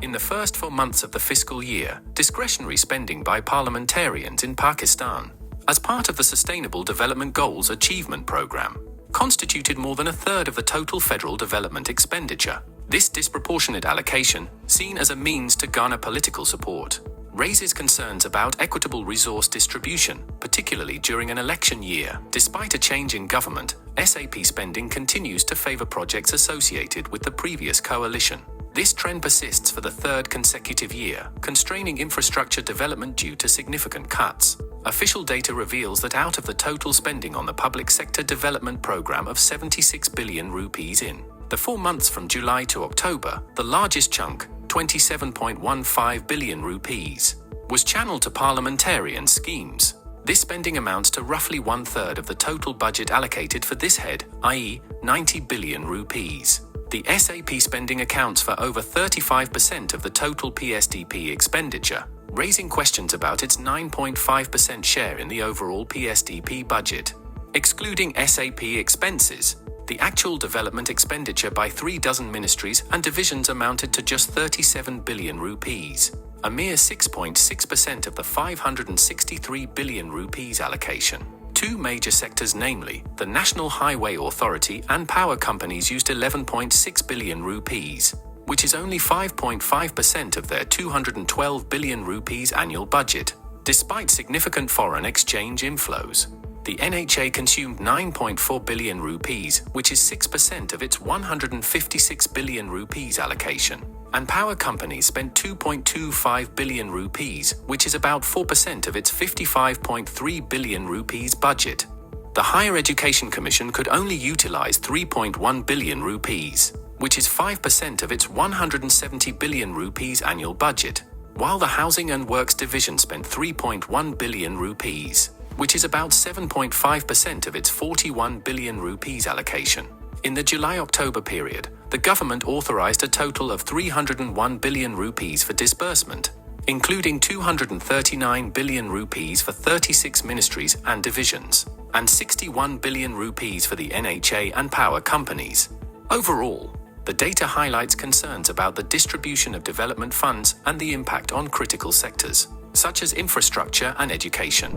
In the first 4 months of the fiscal year, discretionary spending by parliamentarians in Pakistan, as part of the Sustainable Development Goals Achievement Programme, constituted more than a third of the total federal development expenditure. This disproportionate allocation, seen as a means to garner political support, raises concerns about equitable resource distribution, particularly during an election year. Despite a change in government, SAP spending continues to favor projects associated with the previous coalition. This trend persists for the third consecutive year, constraining infrastructure development due to significant cuts. Official data reveals that out of the total spending on the public sector development program of 76 billion rupees in the 4 months from July to October, the largest chunk, 27.15 billion rupees, was channeled to parliamentarian schemes. This spending amounts to roughly 1/3 of the total budget allocated for this head, i.e., 90 billion rupees. The SAP spending accounts for over 35% of the total PSDP expenditure, raising questions about its 9.5% share in the overall PSDP budget. Excluding SAP expenses, the actual development expenditure by 36 ministries and divisions amounted to just 37 billion rupees, a mere 6.6% of the 563 billion rupees allocation. Two major sectors, namely the National Highway Authority and power companies, used 11.6 billion rupees, which is only 5.5% of their 212 billion rupees annual budget. Despite significant foreign exchange inflows, the NHA consumed 9.4 billion rupees, which is 6% of its 156 billion rupees allocation. And power companies spent 2.25 billion rupees, which is about 4% of its 55.3 billion rupees budget. The Higher Education Commission could only utilize 3.1 billion rupees, which is 5% of its 170 billion rupees annual budget, while the Housing and Works Division spent 3.1 billion rupees, which is about 7.5% of its 41 billion rupees allocation. In the July-October period, the government authorized a total of 301 billion rupees for disbursement, including 239 billion rupees for 36 ministries and divisions, and 61 billion rupees for the NHA and power companies. Overall, the data highlights concerns about the distribution of development funds and the impact on critical sectors, such as infrastructure and education.